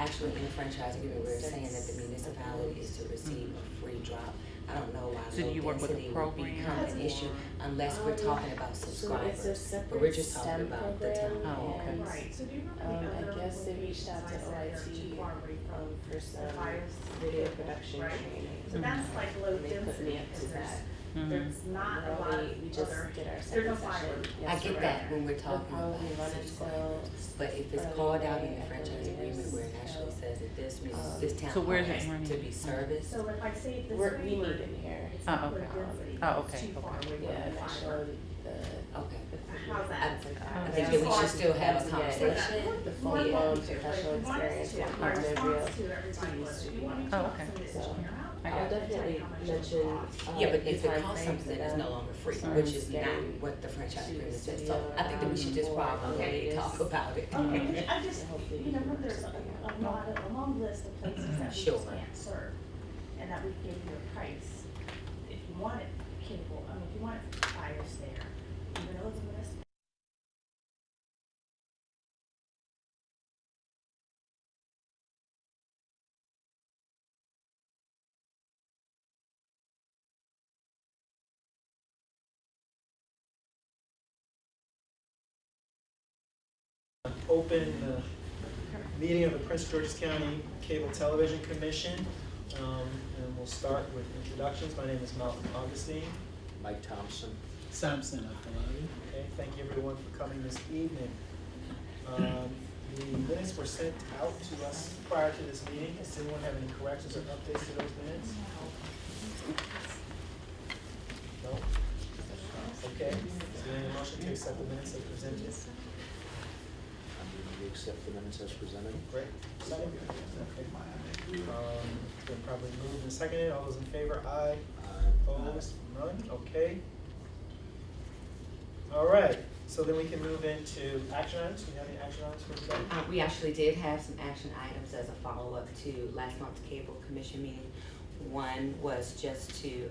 actually in the franchise agreement, we're saying that the municipality is to receive a free drop. I don't know why So do you low work with a density would become program? an issue unless we're talking about So subscribers. it's a separate But we're just talking STEM about the program, town hall. Oh, okay. and Right, so do you remember the I other guess they reached out to locations I said they're too OIT far away from for the some fire video cable, production right? training. So that's like low And they put density, me up to because that. there's not a lot of We just other, did our there's no second fiber. session I get yesterday. that when we're They'll talking probably about run until subscribers, but if it's early called out in May the at franchise the agreement where it latest. actually says that this So town So hall where's it has to running? be serviced. So if I say it this We way, need it here. it's Oh, not low okay. density, Oh, it's okay, too far okay. away from Yeah, the and I fiber. showed the. Okay. How's that? I think that we should still have a conversation. The full blown professional experience with My partner response real. to everybody was, if you want to Oh, talk okay. some of this So, engineer out, I I'll got it. definitely mention. Yeah, but the if it time costs frame something, for it's them. no longer free, So which is not getting what the franchise to the agreement says. studio So I think that we should just around probably before talk August. about it. Okay, I just, you know, there's a long list of places that we Sure. just can't serve, and that we give you a price. If you want it cable, I mean, if you want it fires there, even though it's a municipal. Open the meeting of the Prince George's County Cable Television Commission. And we'll start with introductions. My name is Malcolm Augustine. Mike Thompson. Samson Afolabi. Okay, thank you everyone for coming this evening. The minutes were sent out to us prior to this meeting. Does anyone have any corrections or updates to those minutes? No? Okay, is there any motion to accept the minutes as presented? I'm going to accept the minutes as presented. Great. Second? Okay. It's been probably moved and seconded. All those in favor, aye. Opposed? None? Okay. All right, so then we can move into action items. Do you have any action items for today? We actually did have some action items as a follow-up to last month's cable commission meeting. One was just to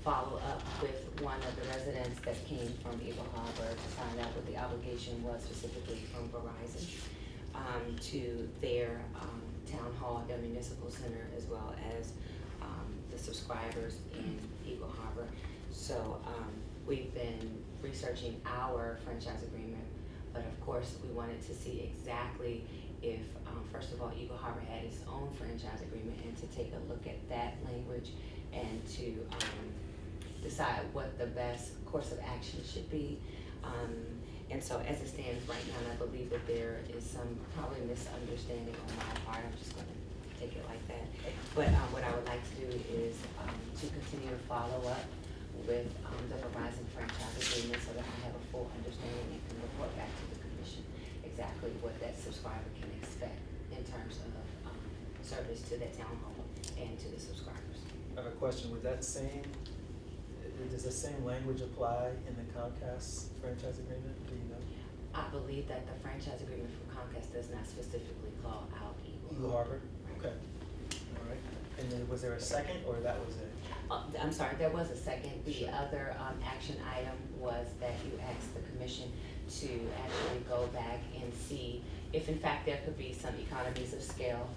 follow up with one of the residents that came from Eagle Harbor to find out what the obligation was specifically from Verizon to their town hall, their municipal center, as well as the subscribers in Eagle Harbor. So we've been researching our franchise agreement, but of course we wanted to see exactly if, first of all, Eagle Harbor had its own franchise agreement, and to take a look at that language and to decide what the best course of action should be. And so as it stands right now, and I believe that there is some probably misunderstanding on my part, I'm just gonna take it like that. But what I would like to do is to continue to follow up with the Verizon franchise agreement so that I have a full understanding and can report back to the commission exactly what that subscriber can expect in terms of service to the town hall and to the subscribers. I have a question. Does the same language apply in the Comcast franchise agreement? Do you know? I believe that the franchise agreement from Comcast does not specifically call out Eagle Harbor? Okay. All right. And then was there a second, or that was it? I'm sorry, there was a second. The other action item was that you asked the commission to actually go back and see if in fact there could be some economies of scale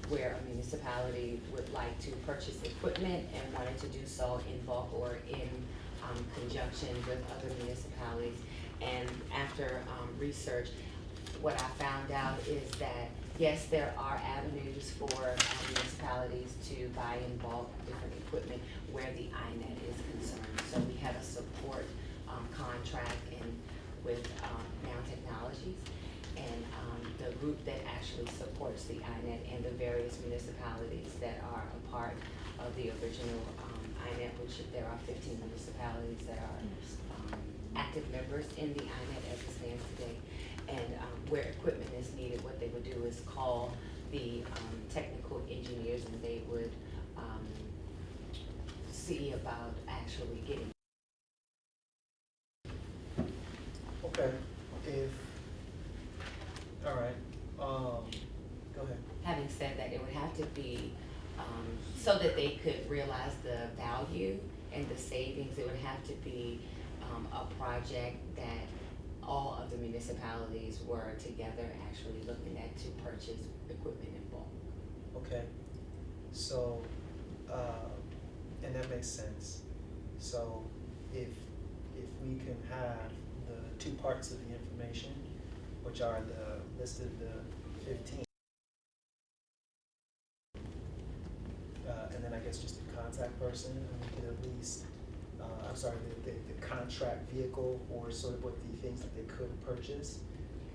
where a municipality would like to purchase equipment and wanted to do so in bulk or in conjunction with other municipalities. And after research, what I found out is that yes, there are avenues for municipalities to buy in bulk different equipment where the INET is concerned. So we have a support contract with Now Technologies, and the group that actually supports the INET and the various municipalities that are a part of the original INET, which there are 15 municipalities that are active members in the INET as it stands today. And where equipment is needed, what they would do is call the technical engineers, and they would see about actually getting. Okay. All right. Go ahead. Having said that, it would have to be, so that they could realize the value and the savings, it would have to be a project that all of the municipalities were together actually looking at to purchase equipment in bulk. Okay, so, and that makes sense. So if we can have the two parts of the information, which are the listed, the 15, and then I guess just the contact person, and we could at least, I'm sorry, the contract vehicle, or sort of what the things that they could purchase,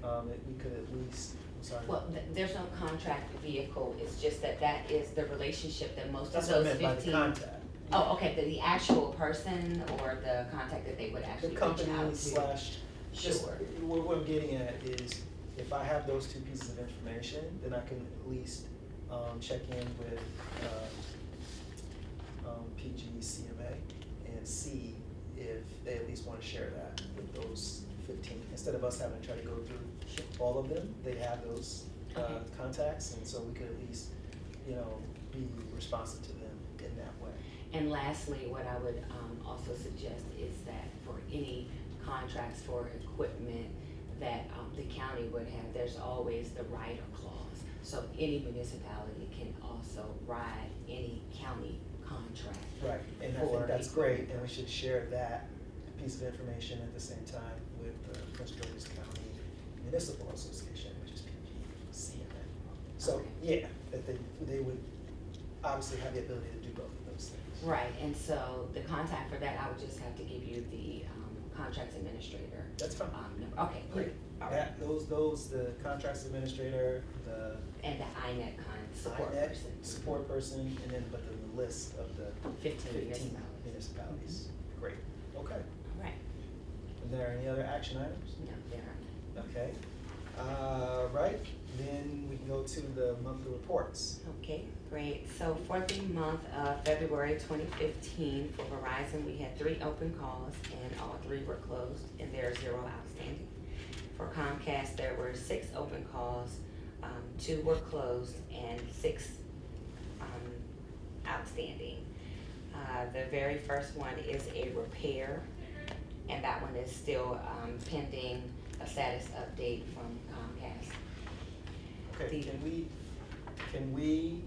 that we could at least, I'm sorry. Well, there's no contract vehicle, it's just that is the relationship that most of That's what I those meant 15. by the contact. Oh, okay, the actual person or the contact that they would actually The reach out to? company slash, just, Sure. what I'm getting at is, if I have those two pieces of information, then I can at least, check in with, PGCMA and see if they at least wanna share that with those 15. Instead of us having to try to go through all of them, they have those, Okay. contacts, and so we could at least, be responsive to them in that way. And lastly, what I would also suggest is that for any contracts for equipment that the county would have, there's always the rider clause. So any municipality can also ride any county contract. Right, and I for think that's equipment great, and we should share that piece of information at the same time with the Prince George's County Municipal Association, which is PGCMA. So, Okay. yeah, that they would obviously have the ability to do both of those things. Right, and so the contact for that, I would just have to give you the contracts administrator. That's fine. Number. Okay, great, all right. That, those, the contracts administrator, the And the INET support INET person. support person, and then, but the list of the 15 15 municipalities. municipalities. Great, okay. All right, Are there any other action items? no, there are none. Okay, right, then we can go to the monthly reports. Okay, great. So for the month of February 2015, for Verizon, we had 3 open calls and all 3 were closed and there are 0 outstanding. For Comcast, there were 6 open calls, 2 were closed and 6 outstanding. The very first one is a repair, and that one is still pending a status update from Comcast. Okay, The- can we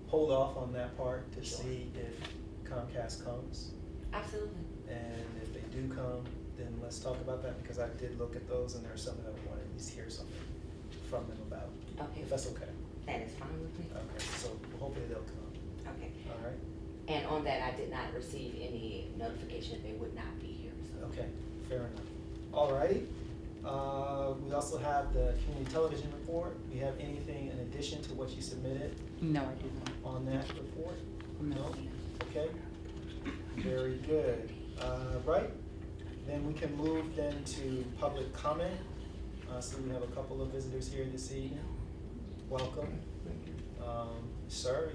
hold off on that part to Sure. see if Comcast comes? Absolutely. And if they do come, then let's talk about that, because I did look at those and there's something I want to at least hear something from them about, Okay, if that's okay. that is fine with me. Okay, so hopefully they'll come, Okay. all right? And on that, I did not receive any notification that they would not be here, so. Okay, fair enough. All righty. We also have the community television report. Do you have anything in addition to what you submitted No, I do not. on that report? No. Okay, very good. Right, then we can move then to public comment. So we have a couple of visitors here this evening. Welcome. Thank you. Sir,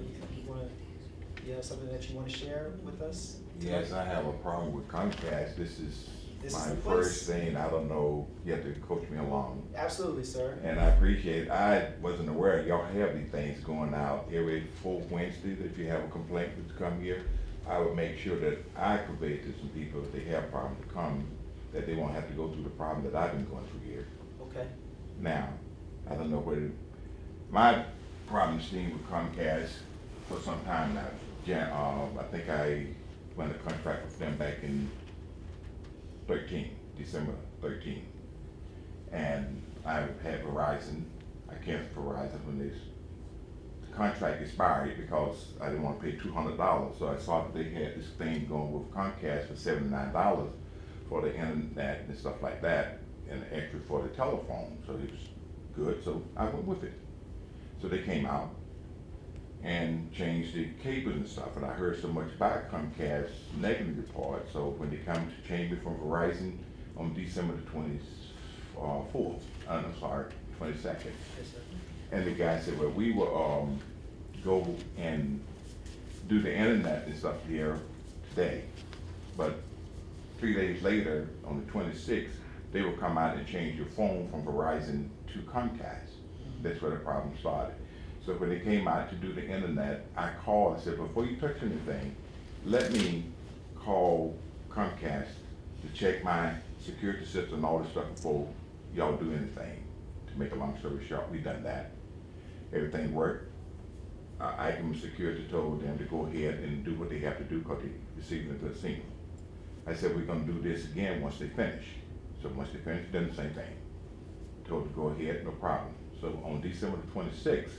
you have something that you want to share with us? Yes, I have a problem with Comcast. This is This is my the first place. thing. I don't know, you have to coach me along. Absolutely, sir. And I appreciate it. I wasn't aware y'all have these things going out every 4th Wednesday. That if you have a complaint to come here, I would make sure that I convey to some people if they have a problem to come, that they won't have to go through the problem that I've been going through here. Okay, Now, I don't know whether, my problem seen with Comcast for some time now. I think I went a contract with them back in December 13. And I had Verizon, I canceled Verizon when this contract expired because I didn't want to pay $200. So I saw that they had this thing going with Comcast for $79 for the internet and stuff like that, and extra for the telephone. So it was good, so I went with it. So they came out and changed the cables and stuff, and I heard so much about Comcast negative report. So when they come to change me from Verizon on December the 22nd, yes, sir. and the guy said, well, we will go and do the internet and stuff here today. But 3 days later, on the 26th, they will come out and change your phone from Verizon to Comcast. That's where the problem started. So when they came out to do the internet, I called and said, before you touch anything, let me call Comcast to check my security system, all this stuff before y'all do anything. To make a long story short, we done that. Everything worked. Icon Security told them to go ahead and do what they have to do because they received a good signal. I said, we're gonna do this again once they finish. So once they finish, done the same thing. Told to go ahead, no problem. So on December the 26th,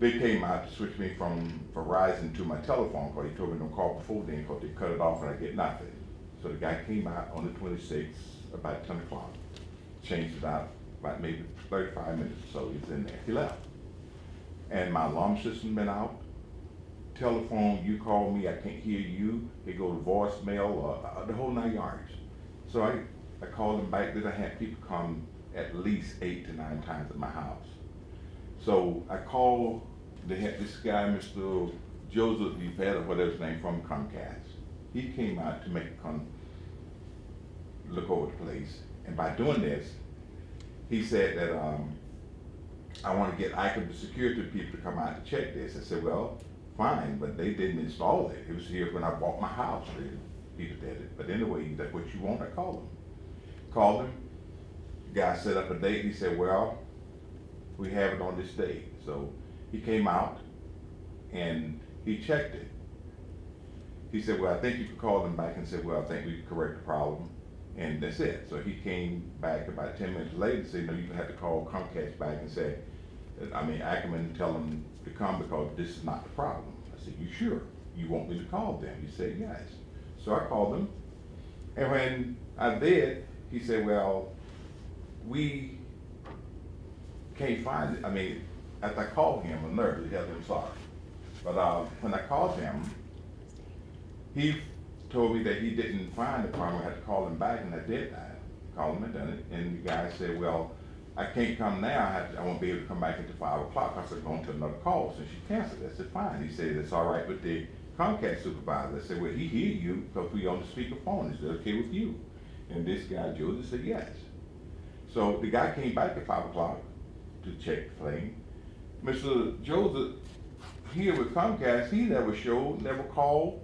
they came out to switch me from Verizon to my telephone call. He told me don't call before then because they cut it off and I get nothing. So the guy came out on the 26th about 10 o'clock, changed it out about maybe 35 minutes or so. He's in there. He left. And my alarm system been out. Telephone, you call me, I can't hear you. It go to voicemail, the whole 9 yards. So I called them back. Then I had people come at least 8 to 9 times at my house. So I called, they had this guy, Mr. Joseph Yvette, or whatever his name, from Comcast. He came out to make a come look over the place. And by doing this, he said that I want to get Icon security people to come out to check this. I said, well, fine, but they didn't install it. It was here when I bought my house. People did it. But anyway, that's what you want. I called him. Called him. The guy set up a date. He said, well, we have it on this date. So he came out and he checked it. He said, well, I think you could call them back and say, well, I think we can correct the problem. And that's it. So he came back about 10 minutes later and said, no, you have to call Comcast back and say, Ackerman and tell them to come because this is not the problem. I said, you sure? You want me to call them? He said, yes. So I called them. And when I did, he said, well, we can't find it. After I called him, I'm nervous, I'm sorry. But when I called him, he told me that he didn't find the problem. I had to call him back, and I did. I called him and done it. And the guy said, well, I can't come now. I won't be able to come back until 5 o'clock. I said, going to another call. So she canceled it. I said, fine. He said, it's all right with the Comcast supervisor. I said, well, he hear you because we on the speakerphone. Is it okay with you? And this guy, Joseph, said, yes. So the guy came back at 5 o'clock to check the thing. Mr. Joseph, here with Comcast, he never showed, never called.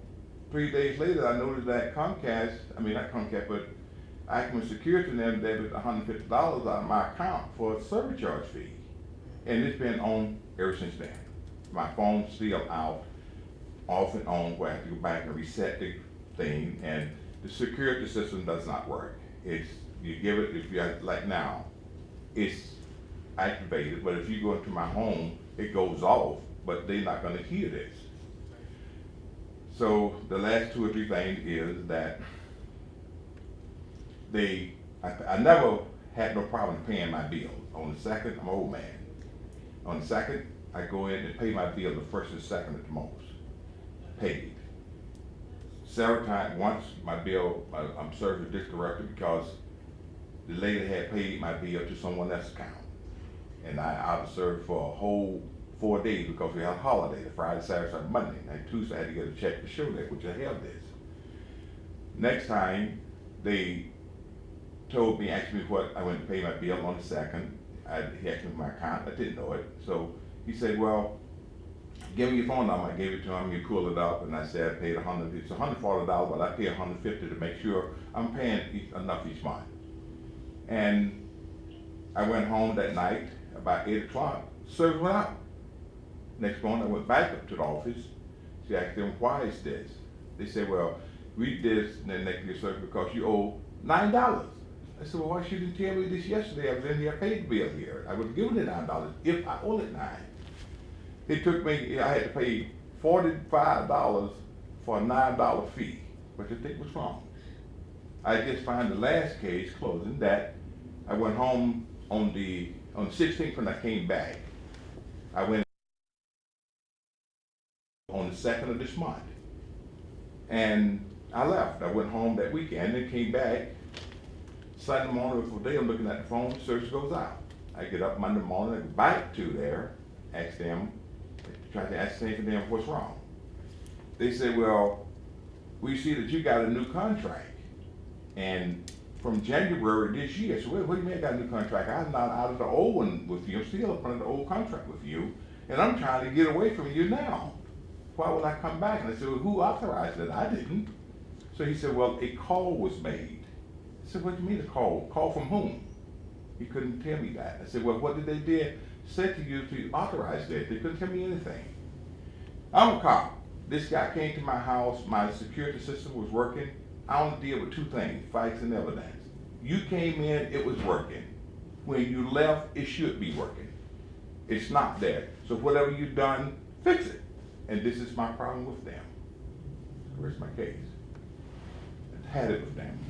3 days later, I noticed that Comcast, not Comcast, but Ackerman Security and them debited $150 out of my account for a service charge fee. And it's been on ever since then. My phone's still out, off and on, where I have to go back and reset the thing, and the security system does not work. It's, you give it, if you have, like now, it's activated, but if you go into my home, it goes off, but they're not gonna hear this. So the last 2 or 3 things is that I never had no problem paying my bill. On the second, I'm an old man. On the second, I go in and pay my bill the first and second at the most. Paid. Several times, once my bill, I'm served with discorrupted because the lady had paid my bill to someone else's account. And I was served for a whole 4 days because we had a holiday, the Friday, Saturday, Sunday, Monday. And Tuesday I had to get a check to show that, which I held this. Next time, they told me, asked me what, I went to pay my bill on the second. He asked me for my account, I didn't know it. So he said, well, give me your phone number. I gave it to him, he pulled it up, and I said I paid it's $140, but I pay $150 to make sure I'm paying enough each month. And I went home that night, about 8 o'clock, service went out. Next morning, I went back up to the office. She asked them, why is this? They said, well, we did this, and then they get service because you owe $9. I said, well, why shouldn't you tell me this yesterday? I was in here, I paid the bill here. I would have given it $9 if I owed it $9. It took me, I had to pay $45 for a $9 fee, which I think was wrong. I just found the last case closing that I went home on the 16th when I came back. I went on the 2nd of this month. And I left. I went home that weekend and came back. Sunday morning before day, I'm looking at the phone, service goes out. I get up Monday morning, I go back to there, ask them, try to ascertain from them what's wrong. They said, well, we see that you got a new contract. And from January this year, so what do you mean I got a new contract? I'm not out of the old one with you, I'm still up under the old contract with you, and I'm trying to get away from you now. Why would I come back? And I said, well, who authorized it? I didn't. So he said, well, a call was made. I said, what do you mean a call? Call from whom? He couldn't tell me that. I said, well, what did they say to you to authorize that? They couldn't tell me anything. I'm a cop. This guy came to my house, my security system was working. I only deal with two things, facts and evidence. You came in, it was working. When you left, it should be working. It's not there. So whatever you've done, fix it. And this is my problem with them. Where's my case? I had it with them.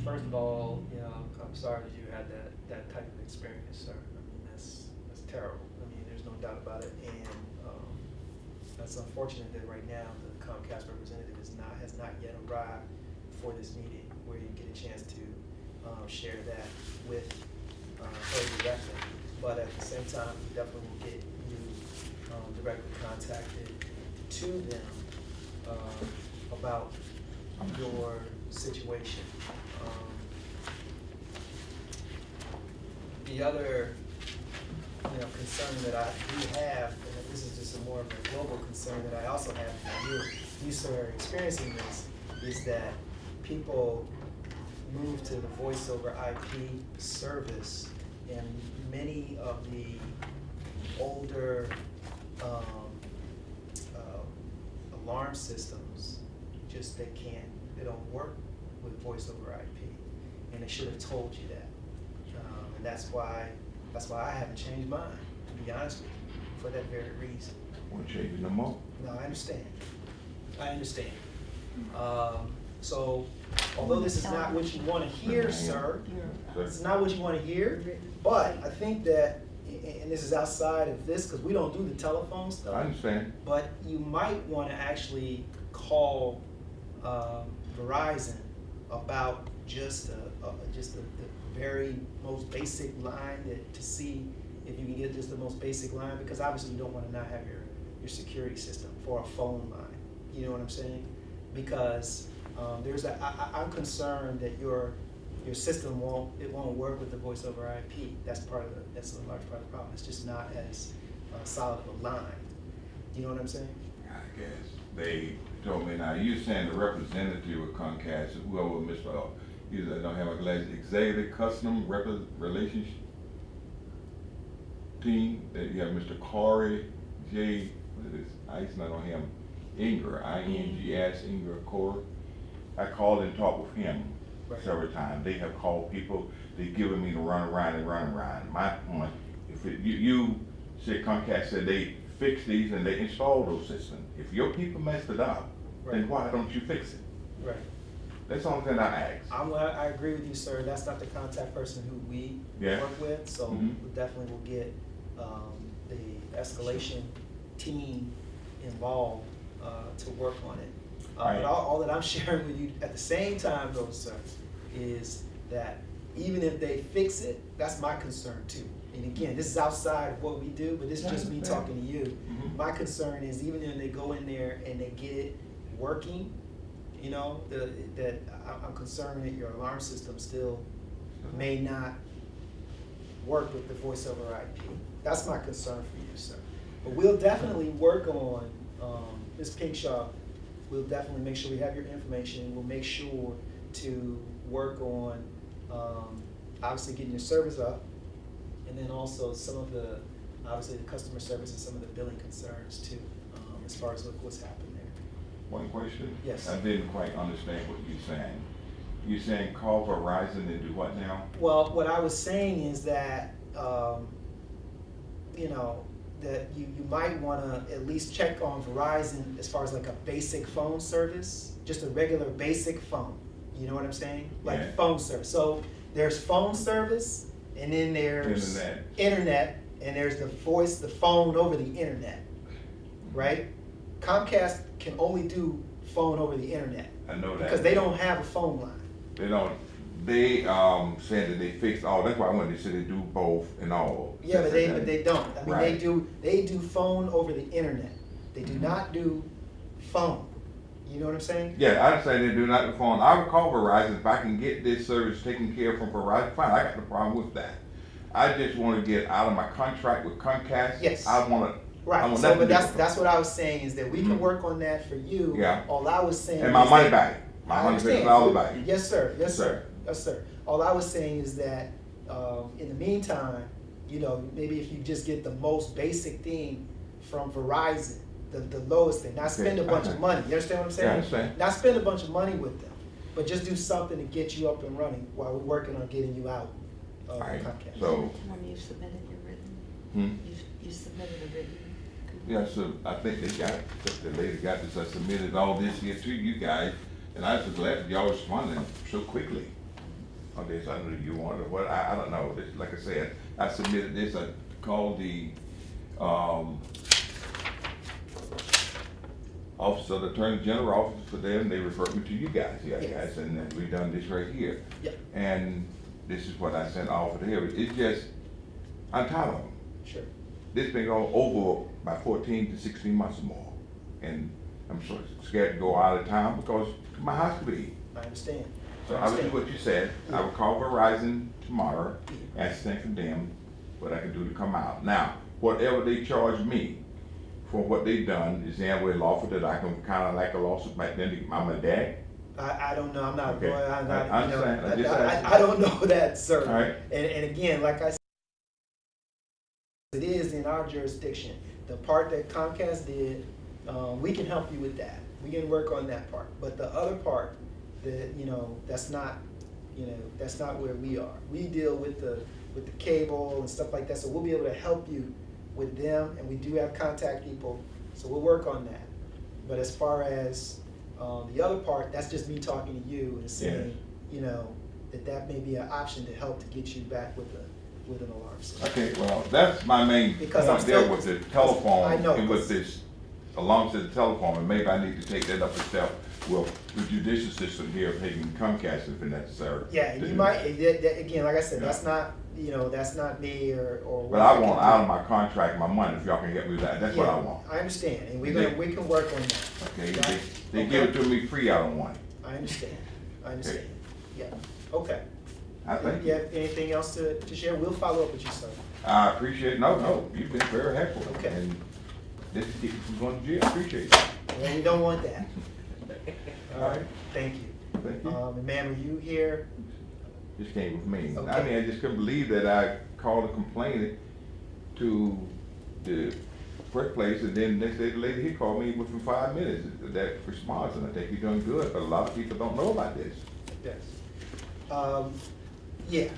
First of all, you know, I'm sorry that you had that type of experience, sir. I mean, that's terrible. I mean, there's no doubt about it. And that's unfortunate that right now the Comcast representative has not yet arrived for this meeting where you get a chance to share that with her directly. But at the same time, we definitely will get you directly contacted to them about your situation. The other concern that I do have, and this is just a more of a global concern that I also have, and you sir are experiencing this, is that people move to the voice over IP service, and many of the older alarm systems they don't work with voice over IP, and they should have told you that. And that's why I haven't changed mine, to be honest with you, for that very reason. Won't change it no more. No, I understand. So, although this is not what you want to hear, sir, this is not what you want to hear, but I think that, and this is outside of this, because we don't do the telephone stuff. I understand. But you might want to actually call Verizon about just the very most basic line to see if you can get just the most basic line, because obviously you don't want to not have your security system for a phone line. You know what I'm saying? Because I'm concerned that your system won't work with the voice over IP. That's a large part of the problem. It's just not as solid of a line. You know what I'm saying? I guess they told me. Now you saying the representative of Comcast, whoever Mr. I don't have a glass executive custom relationship team. That you have Mr. Corey J. What is this? Ice not on him. Inger, INGS, Inger Corey. I called and talked with him several times. They have called people. They've given me the run around. My point, if you said Comcast said they fix these and they install those systems. If your people messed it up, then why don't you fix it? Right. That's the only thing I ask. I agree with you, sir. That's not the contact person who we work with, so we definitely will get the escalation team involved to work on it. But all that I'm sharing with you at the same time, though, sir, is that even if they fix it, that's my concern too. And again, this is outside of what we do, but this is just me talking to you. My concern is even if they go in there and they get it working, you know, that I'm concerned that your alarm system still may not work with the voice over IP. That's my concern for you, sir. But we'll definitely work on, Ms. Pinkshaw, we'll definitely make sure we have your information. We'll make sure to work on, obviously getting your service up, and then also some of the, obviously the customer service and some of the billing concerns too, as far as what's happened there. One question? Yes. I didn't quite understand what you're saying. You're saying call Verizon and do what now? Well, what I was saying is that, you know, that you might want to at least check on Verizon as far as like a basic phone service, just a regular basic phone. You know what I'm saying? Like phone service. So there's phone service, and then there's internet, and there's the phone over the internet, right? Comcast can only do phone over the internet. I know that. Because they don't have a phone line. They don't. They said that they fixed all. That's why I wanted to say they do both and all. Yeah, but they don't. I mean, Right. they do phone over the internet. They do not do phone. You know what I'm saying? Yeah, I say they do not do phone. I would call Verizon if I can get this service taken care of from Verizon. Fine, I got no problem with that. I just want to get out of my contract with Comcast. Yes. I want to. Right. So, but that's what I was saying is that we can work on that for you. Yeah. All I was saying. And my is money that- back. My I understand. $150 back. Yes, sir, yes, sir, Sir. yes, sir. All I was saying is that, in the meantime, you know, maybe if you just get the most basic thing from Verizon, the lowest thing, not spend a bunch of money, you understand what I'm saying? Yeah, I understand. Not spend a bunch of money with them, but just do something to get you up and running while we're working on getting you out of Alright, Comcast. so, You've submitted your written, hmm? you submitted a written. Yeah, so I think they got, the lady got this, I submitted all this here to you guys, and I was just glad that y'all responded so quickly on this. I knew you wanted, what, I don't know, this, like I said, I submitted this, I called the, Office of the Attorney General office for them, they referred me to you guys, yeah, Yes. guys, and then we done this right here. Yep. And this is what I sent off for them, it's just, I'm tired of them. Sure. This been going over by 14 to 16 months or more. And I'm so scared to go out of town because my house could be. I understand. So I would do what you said. I would call Verizon tomorrow, ask them for them, what I can do to come out. Now, whatever they charge me for what they done, is there a way lawful that I can kind of like a lawsuit back then to get my dad? I don't know, I'm not a Okay. lawyer, I'm not, I you know, understand. I just asked you. I don't know that, sir. All right. And again, like I said, it is in our jurisdiction. The part that Comcast did, we can help you with that. We can work on that part. But the other part, that, you know, that's not where we are. We deal with the cable and stuff like that, so we'll be able to help you with them, and we do have contact people, so we'll work on that. But as far as the other part, that's just me talking to you and saying, you know, that may be an option to help to get you back with an alarm system. Okay, well, that's my main Because I'm point there still- with the telephone I know, and with 'cause- this, along with the telephone, and maybe I need to take that up a step with the judicial system here, taking Comcast if necessary. Yeah, to you do might, that. again, like I said, Yeah. that's not, you know, that's not me or. what But I can want do. out of my contract, my money, if y'all can help me with that, that's what I Yeah, want. I understand, and Yeah. we can work on that. Okay, Right? they give it to me free, I don't want it. I understand, yeah, okay. I think, You have anything else to share? We'll follow up with you, sir. I appreciate, no, you've been very helpful. Okay. And this is keep from going to jail, I appreciate it. Well, we don't want that. All right, thank you. Thank you. And ma'am, are you here? Just came with me. I Okay. mean, I just couldn't believe that I called and complained to the first place, and then next day the lady, he called me within 5 minutes, that response, and I think you're doing good, but a lot of people don't know about this. Yes. Yeah,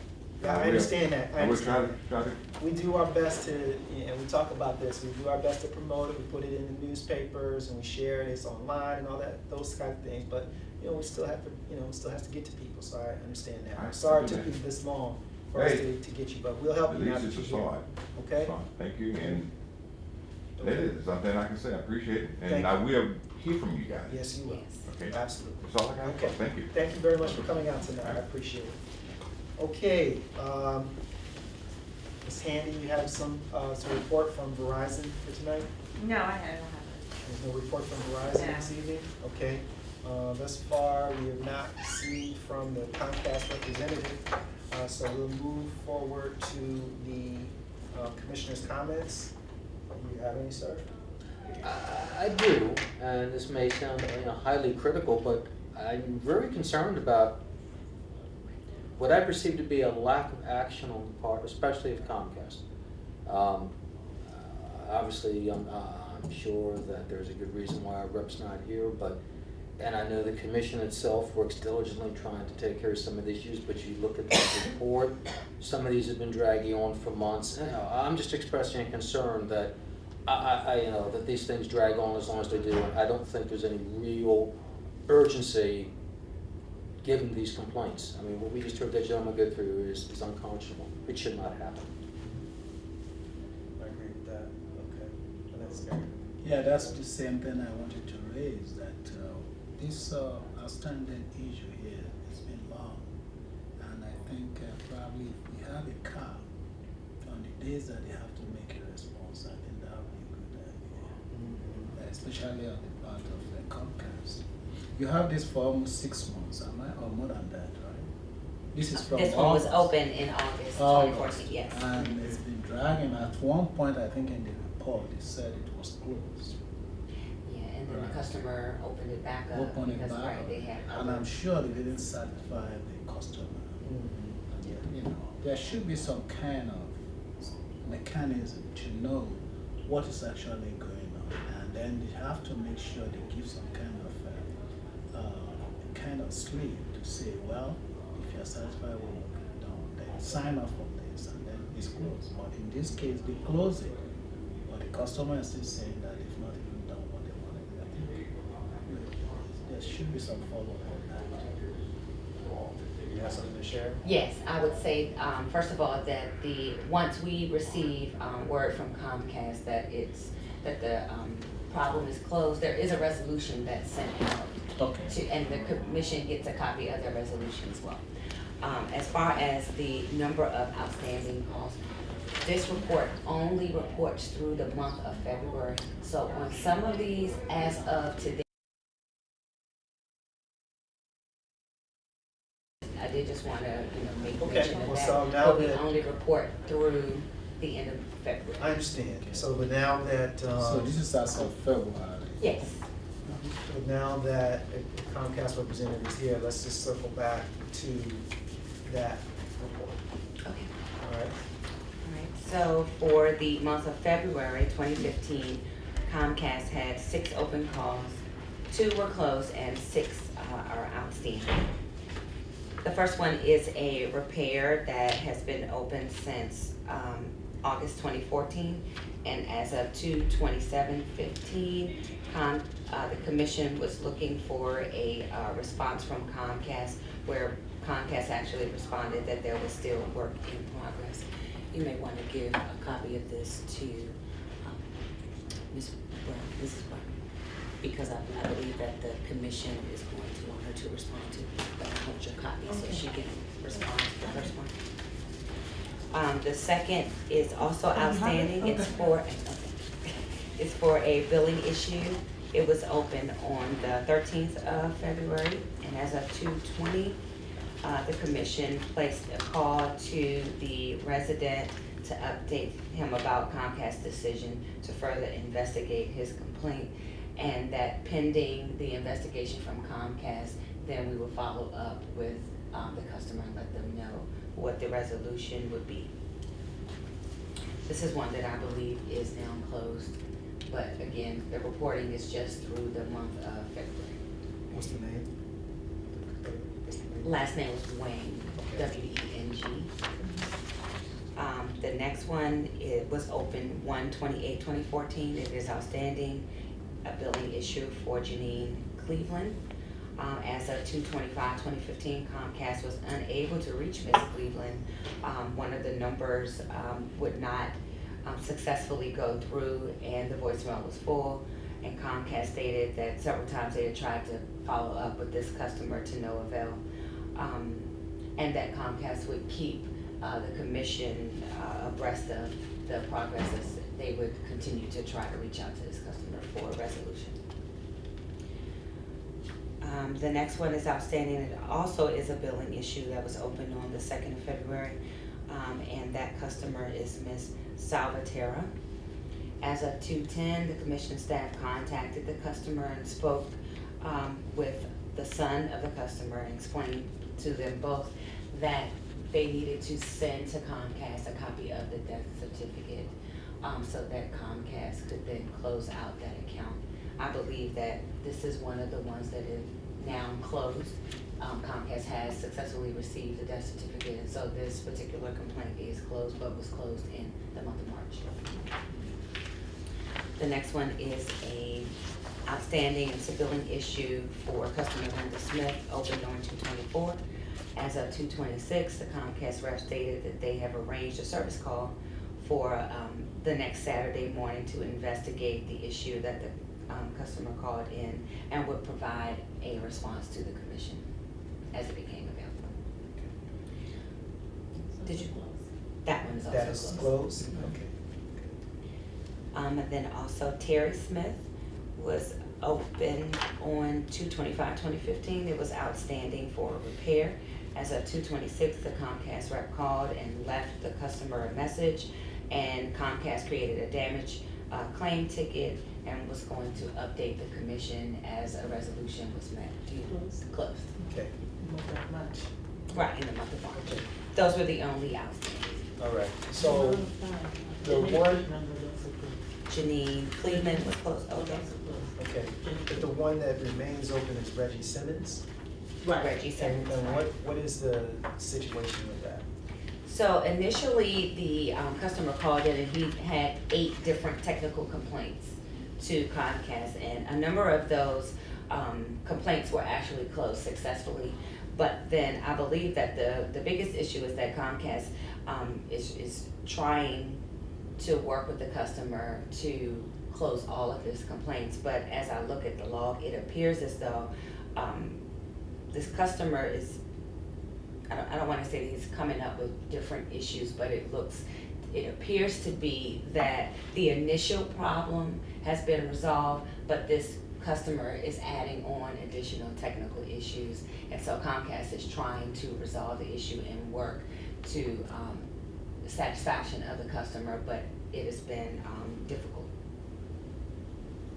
I understand that, I I will try understand. to, We do our best to, and we talk about this, we do our best to promote it, we put it in the newspapers and we share it, it's online and all that, those kind of things, but, you know, we still have to, you know, it still has to get to people, so I understand that. I I'm sorry it do took that. you this long for us Hey. to get you, but we'll help at you now least that it's you're a here. start. Okay? So, thank you, and that is something I can say, I appreciate it, Thank and I will hear from you guys. Yes, you will. Yes. Okay? Absolutely. That's all I got, Okay. thank you. Thank you very much for coming out tonight, I appreciate it. Okay, Ms. Handy, you have some report from Verizon for tonight? No, I don't have it. There's no report from Verizon this evening? Okay. Thus far, we have not received from the Comcast representative, so we'll move forward to the commissioner's comments. Do you have any, sir? I do, and this may sound, highly critical, but I'm very concerned about what I perceive to be a lack of action on the part, especially of Comcast. Obviously, I'm sure that there's a good reason why our rep's not here, and I know the commission itself works diligently trying to take care of some of these issues, but you look at the report, some of these have been dragging on for months. I'm just expressing a concern that that these things drag on as long as they do, and I don't think there's any real urgency given these complaints. I mean, what we just heard that gentleman go through is unconscionable. It should not happen. I agree with that. Okay. And that's fair. Yeah, that's the same thing I wanted to raise, that this outstanding issue here has been long. And I think probably if we have a car on the days that they have to make a response, I think that would be a good idea. Especially on the part of Comcast. You have this for almost 6 months, or more than that, right? This is from This one was August. open in August Oh, 2014, yes. And it's been dragging. At one point, I think in the report, they said it was closed. Yeah, and then the Right. customer opened it back up. Open it because, back right, up. they had. And I'm sure they didn't satisfy the customer. You know, there should be some kind of mechanism to know what is actually going on, and then they have to make sure they give some kind of slip to say, well, if you're satisfied with what we've done, then sign off on this, and then it's closed. But in this case, they close it, but the customer is still saying that they've not even done what they wanted. I think there should be some follow-up on that. You have something to share? Yes, I would say, first of all, that once we receive, word from Comcast that the problem is closed, there is a resolution that's sent out. Okay. And the commission gets a copy of the resolution as well. As far as the number of outstanding calls, this report only reports through the month of February. So on some of these, as of today, I did just want to, make Okay, mention of well, that. so now But we that- only report through the end of February. I understand. So, but now that, So this is as of February. Yes. but now that a Comcast representative is here, let's just circle back to that report. Okay. All right? Alright, so for the month of February 2015, Comcast had 6 open calls, 2 were closed, and 6 are outstanding. The first one is a repair that has been open since August 2014, and as of 2/27/15, the commission was looking for a response from Comcast, where Comcast actually responded that there was still work in progress. You may want to give a copy of this to Mrs. Brown, because I believe that the commission is going to want her to respond to, but I want your copy so she can respond to the first one. The second is also outstanding. It's for a billing issue. It was open on the 13th of February, and as of 2/20, the commission placed a call to the resident to update him about Comcast's decision to further investigate his complaint, and that pending the investigation from Comcast, then we will follow up with the customer and let them know what the resolution would be. This is one that I believe is now closed, but again, the reporting is just through the month of February. What's the name? Last name was Wang, W-E-N-G. The next one, it was open 1/28/2014. It is outstanding, a billing issue for Janine Cleveland. As of 2/25/2015, Comcast was unable to reach Ms. Cleveland. One of the numbers would not successfully go through, and the voicemail was full. And Comcast stated that several times they had tried to follow up with this customer to no avail. And that Comcast would keep the commission abreast of the progress as they would continue to try to reach out to this customer for a resolution. The next one is outstanding. It also is a billing issue that was opened on the 2nd of February, and that customer is Ms. Salvatierra. As of 2/10, the commission staff contacted the customer and spoke with the son of the customer and explained to them both that they needed to send to Comcast a copy of the death certificate so that Comcast could then close out that account. I believe that this is one of the ones that is now closed. Comcast has successfully received the death certificate, and so this particular complaint is closed, but was closed in the month of March. The next one is a outstanding and billing issue for customer Linda Smith, opened on 2/24. As of 2/26, the Comcast rep stated that they have arranged a service call for the next Saturday morning to investigate the issue that the customer called in, and would provide a response to the commission as it became available. Did you? That one is also That is closed? Okay. And then also Terry Smith was open on 2/25/2015. It was outstanding for repair. As of 2/26, the Comcast rep called and left the customer a message, and Comcast created a damage claim ticket and was going to update the commission as a resolution was met. Closed. Okay, Right, in the month of March. Those were the only outstanding. all right. So the one, Janine Cleveland was closed, okay. okay, but the one that remains open is Reggie Simmons? Reggie And, Simmons, and right. what is the situation with that? So initially, the customer called in and he had 8 different technical complaints to Comcast, and a number of those complaints were actually closed successfully. But then I believe that the biggest issue is that Comcast is trying to work with the customer to close all of his complaints. But as I look at the log, it appears as though this customer is, I don't want to say he's coming up with different issues, but it appears to be that the initial problem has been resolved, but this customer is adding on additional technical issues. And so Comcast is trying to resolve the issue and work to the satisfaction of the customer, but it has been difficult.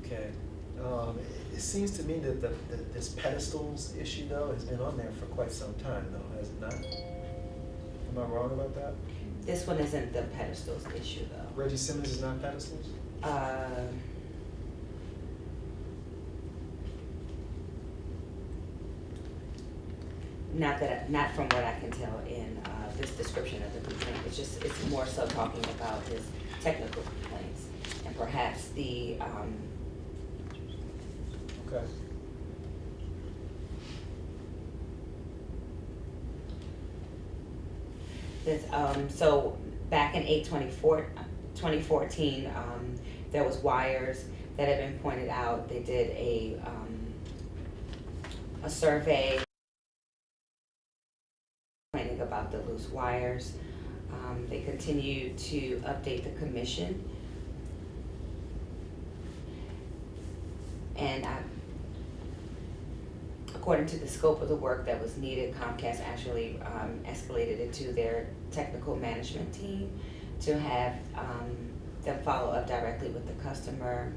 Okay. It seems to me that this pedestals issue though has been on there for quite some time though, has it not? Am I wrong about that? This one isn't the pedestals issue though. Reggie Simmons is not pedestals? Not from what I can tell in this description of the complaint. It's more so talking about his technical complaints and perhaps the Okay. so back in 2014, there was wires that had been pointed out. They did a survey complaining about the loose wires. They continue to update the commission. And according to the scope of the work that was needed, Comcast actually escalated it to their technical management team to have them follow up directly with the customer.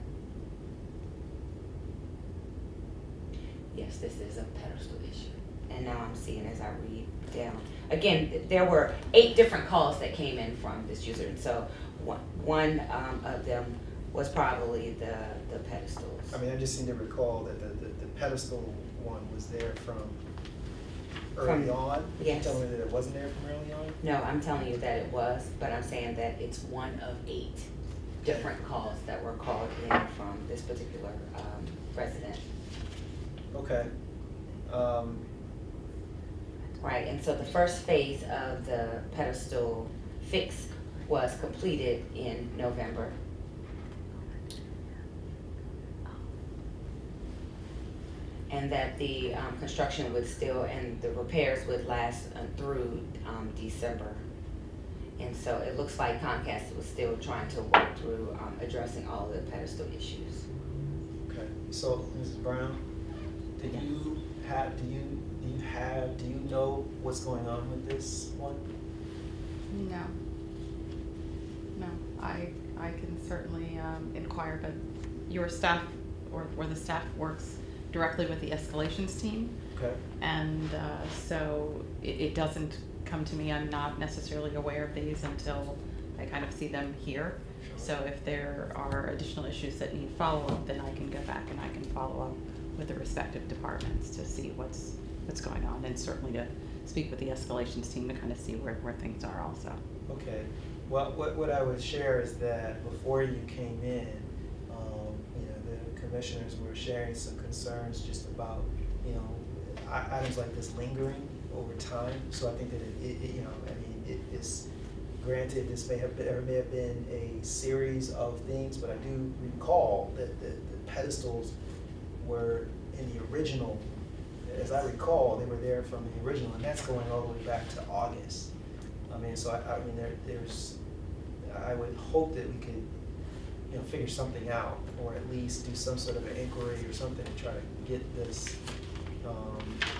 Yes, this is a pedestal issue. And now I'm seeing as I read down. Again, there were 8 different calls that came in from this user. And so one of them was probably the pedestals. I mean, I just seem to recall that the pedestal one was there from early on. Yes. You're telling me that it wasn't there from early on? No, I'm telling you that it was, but I'm saying that it's one of 8 different calls that were called in from this particular resident. Okay. Right, and so the first phase of the pedestal fix was completed in November. And that the construction would still, and the repairs would last through December. And so it looks like Comcast was still trying to work through addressing all the pedestal issues. Okay. So, Mrs. Brown, do you know what's going on with this one? No. No, I can certainly inquire, but your staff or the staff works directly with the escalations team. Okay. And so it doesn't come to me. I'm not necessarily aware of these until I kind of see them here. So if there are additional issues that need follow-up, then I can go back and I can follow up with the respective departments to see what's going on, and certainly to speak with the escalations team to kind of see where things are also. Okay. Well, what I would share is that before you came in, the commissioners were sharing some concerns just about, items like this lingering over time. So I think that it's granted this may have been a series of things, but I do recall that the pedestals were in the original. As I recall, they were there from the original, and that's going all the way back to August. I would hope that we could, figure something out, or at least do some sort of an inquiry or something to try to get this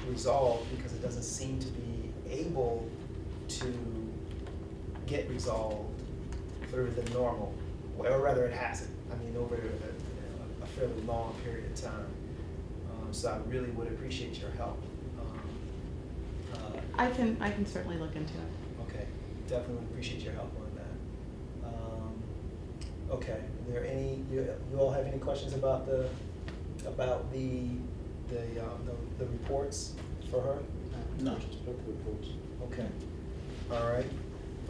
resolved, because it doesn't seem to be able to get resolved through the normal or rather it hasn't, I mean, over a fairly long period of time. So I really would appreciate your help. I can certainly look into it. Okay, definitely would appreciate your help on that. Okay, are there any, you all have any questions about the reports for her? No. Just put the reports. Okay, all right.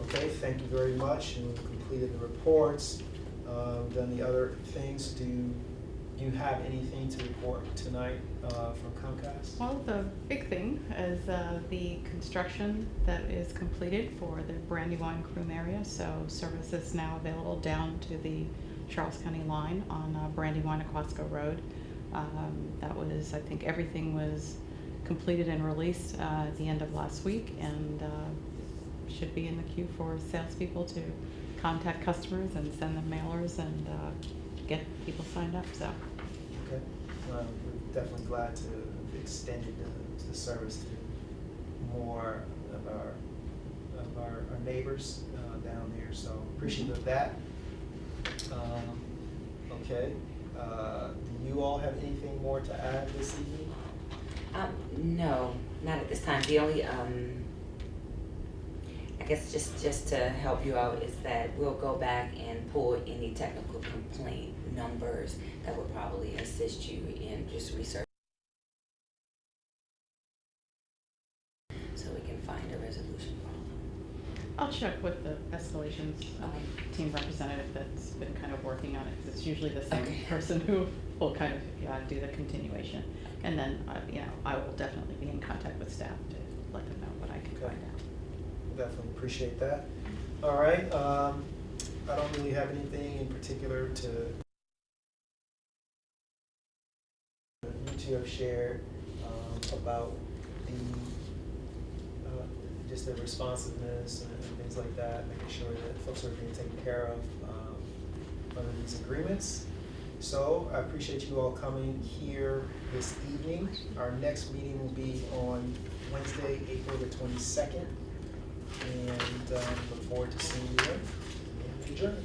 Okay, thank you very much, and we've completed the reports, done the other things. Do you have anything to report tonight from Comcast? Well, the big thing is the construction that is completed for the Brandywine Croom area. So service is now available down to the Charles County line on Brandywine Aquasco Road. That was, I think everything was completed and released at the end of last week, and should be in the queue for salespeople to contact customers and send them mailers and get people signed up. So. Okay, we're definitely glad to have extended the service to more of our neighbors down there. So appreciative of that. Okay, do you all have anything more to add this evening? No, not at this time. The only, I guess just to help you out is that we'll go back and pull any technical complaint numbers that would probably assist you in just research. So we can find a resolution problem. I'll check with the escalations Okay. team representative that's been kind of working on it, because it's usually the same Okay. person who will kind of do the continuation. And then, I will definitely be in contact with staff to let them know what I can Okay. find out. Definitely appreciate that. All right, I don't really have anything in particular to. You two have shared about the just the responsiveness and things like that, making sure that folks are being taken care of under these agreements. So I appreciate you all coming here this evening. Our next meeting will be on Wednesday, April the 22nd. And look forward to seeing you then. Adjourned.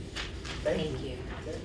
Thank you. Thank you. Okay.